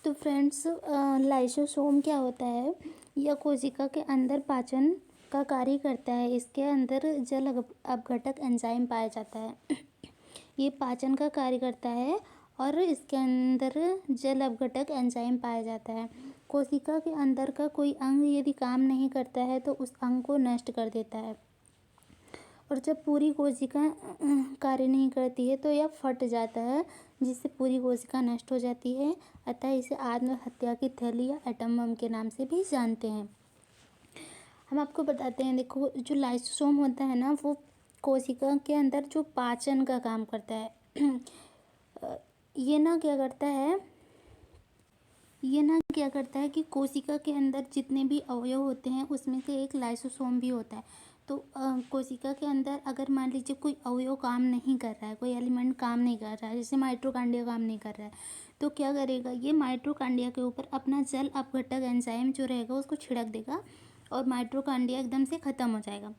तो friends lysosome क्या होता है? यह कोशिका के अंदर पाचन का कार्य करता है। इसके अंदर जल अपघटक एंजाइम पाया जाता है। ये पाचन का कार्य करता है और इसके अंदर जल अपघटक एंजाइम पाया जाता है। कोशिका के अंदर का कोई अंग यदि काम नहीं करता है तो उस अंग को नष्ट कर देता है। और जब पूरी कोशिका कार्य नहीं करती है तो यह फट जाता है, जिससे पूरी कोशिका नष्ट हो जाती है। अतः इसे आत्महत्या की थैली या एटम बम के नाम से भी जानते हैं। हम आपको बताते हैं, देखो जो लाइसोसोम होता है ना, वो कोशिका के अंदर जो पाचन का काम करता है। ये ना क्या करता है कि कोशिका के अंदर जितने भी अवयव होते हैं उसमें से एक लाइसोसोम भी होता है। तो कोशिका के अंदर अगर मान लीजिए कोई अवयव काम नहीं कर रहा है, कोई एलिमेंट काम नहीं कर रहा है, जैसे माइटोकॉन्ड्रिया काम नहीं कर रहा है, तो क्या करेगा, ये माइटोकॉन्ड्रिया के ऊपर अपना जल अपघटक एंजाइम जो रहेगा उसको छिड़क देगा और माइटोकॉन्ड्रिया एकदम से ख़त्म हो जाएगा।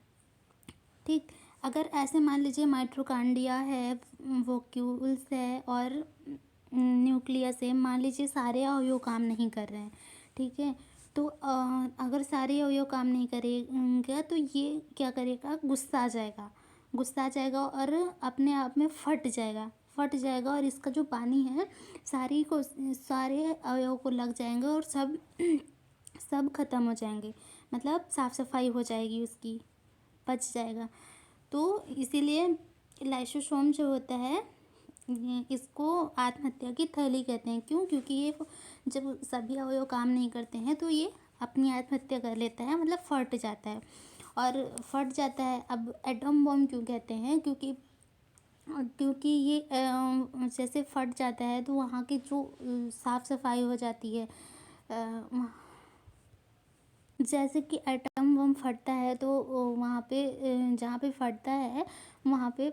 ठीक, अगर ऐसे मान लीजिए माइटोकॉन्ड्रिया है, वोक्यूल्स है और न्यूक्लियस है, मान लीजिए सारे अवयव काम नहीं कर रहे हैं, ठीक है, तो अगर सारे अवयव काम नहीं करेगा तो ये क्या करेगा, गुस्सा आ जाएगा और अपने आप में फट जाएगा और इसका जो पानी है सारे अवयव को लग जाएंगे और सब खत्म हो जाएंगे, मतलब साफ सफाई हो जाएगी, उसकी बच जाएगा। तो इसीलिए लाइसोसोम जो होता है इसको आत्महत्या की थैली कहते हैं। क्यों? क्योंकि ये जब सभी अवयव काम नहीं करते हैं तो ये अपनी आत्महत्या कर लेता है, मतलब फट जाता है और फट जाता है। अब एटम बम क्यों कहते हैं? क्योंकि ये जैसे फट जाता है तो वहाँ की जो साफ सफाई हो जाती है। जैसे कि एटम बम फटता है तो वहाँ पे जहाँ पे फटता है वहाँ पे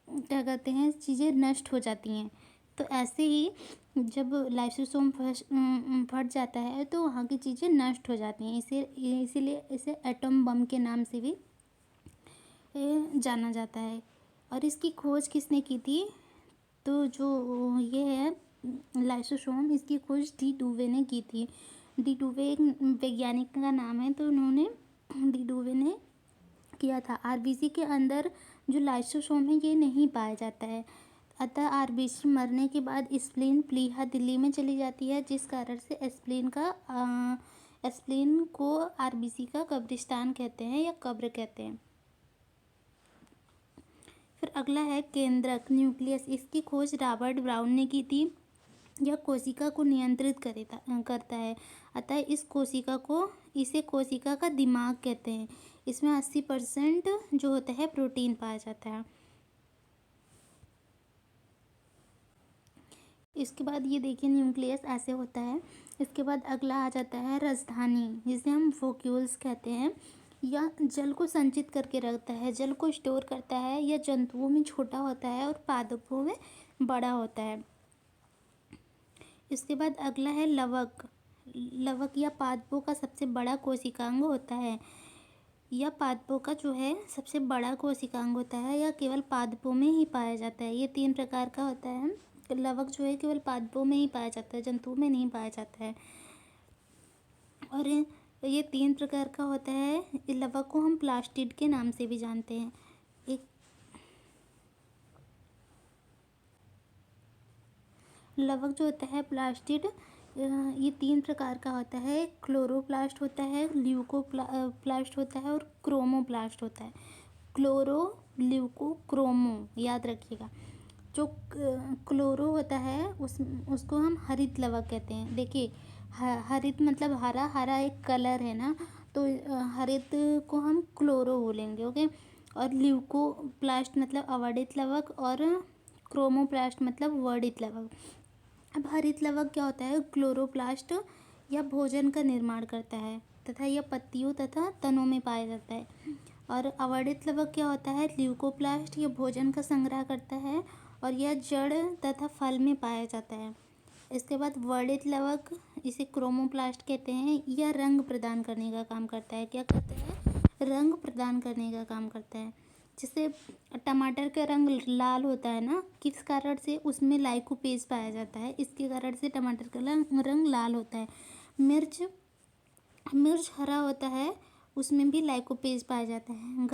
क्या कहते हैं, चीज़ें नष्ट हो जाती हैं। तो ऐसे ही जब लाइसोसोम फट जाता है तो वहाँ की चीज़ें नष्ट हो जाती हैं। इसीलिए इसे एटम बम के नाम से भी जाना जाता है। और इसकी खोज किसने की थी? तो जो ये है लाइसोसोम, इसकी खोज डी डुवे ने की थी। डी डुवे एक वैज्ञानिक का नाम है, तो डी डुवे ने किया था। आरबीसी के अंदर जो लाइसोसोम है ये नहीं पाया जाता है। अतः आरबीसी मरने के बाद स्प्लीन प्लीहा दिल्ली में चली जाती है, जिस कारण से स्प्लीन को आरबीसी का कब्रिस्तान कहते हैं या कब्र कहते हैं। फिर अगला है केंद्रक न्यूक्लियस। इसकी खोज रॉबर्ट ब्राउन ने की थी। यह कोशिका को नियंत्रित करता है, अतः इसे कोशिका का दिमाग कहते हैं। इसमें 80% जो होता है प्रोटीन पाया जाता है। इसके बाद ये देखिए न्यूक्लियस ऐसे होता है। इसके बाद अगला आ जाता है राजधानी, जिसे हम वोक्यूल्स कहते हैं। यह जल को संचित करके रखता है, जल को स्टोर करता है। यह जंतुओं में छोटा होता है और पादपों में बड़ा होता है। इसके बाद अगला है लवक या पादपों का सबसे बड़ा कोशिकांग होता है। यह पादपों का जो है सबसे बड़ा कोशिकांग होता है। यह केवल पादपों में ही पाया जाता है। ये 3 प्रकार का होता है। लवक जो है केवल पादपों में ही पाया जाता है, जंतुओं में नहीं पाया जाता है। और ये 3 प्रकार का होता है। लवक को हम प्लास्टिड के नाम से भी जानते हैं। लवक जो होता है प्लास्टिड, ये 3 प्रकार का होता है। क्लोरोप्लास्ट होता है, ल्यूकोप्लास्ट होता है और क्रोमोप्लास्ट होता है। क्लोरो, ल्यूको, क्रोमो याद रखिएगा। जो क्लोरो होता है उसको हम हरित लवक कहते हैं। देखिए हरित मतलब हरा एक कलर है ना, तो हरित को हम क्लोरो बोलेंगे, ओके। और ल्यूकोप्लास्ट मतलब अवर्णित लवक और क्रोमोप्लास्ट मतलब वर्णित लवक। अब हरित लवक क्या होता है? क्लोरोप्लास्ट यह भोजन का निर्माण करता है तथा यह पत्तियों तथा तनों में पाया जाता है। और अवर्णित लवक क्या होता है? ल्यूकोप्लास्ट यह भोजन का संग्रह करता है और यह जड़ तथा फल में पाया जाता है। इसके बाद वर्णित लवक, इसे क्रोमोप्लास्ट कहते हैं। यह रंग प्रदान करने का काम करता है। क्या करता है? रंग प्रदान करने का काम करता है। जैसे टमाटर का रंग लाल होता है ना, किस कारण से? उसमें लाइकोपेज पाया जाता है, इसके कारण से टमाटर का रंग लाल होता है। मिर्च मिर्च हरा होता है, उसमें भी लाइकोपेज पाया जाता है।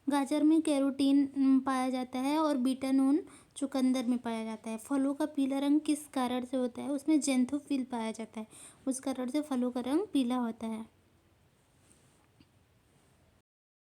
गाजर में कैरोटीन पाया जाता है, और बीटानून चुकंदर में पाया जाता है। फलों का पीला रंग किस कारण से होता है? उसमें जेंथोफिल पाया जाता है, उस कारण से फलों का रंग पीला होता है।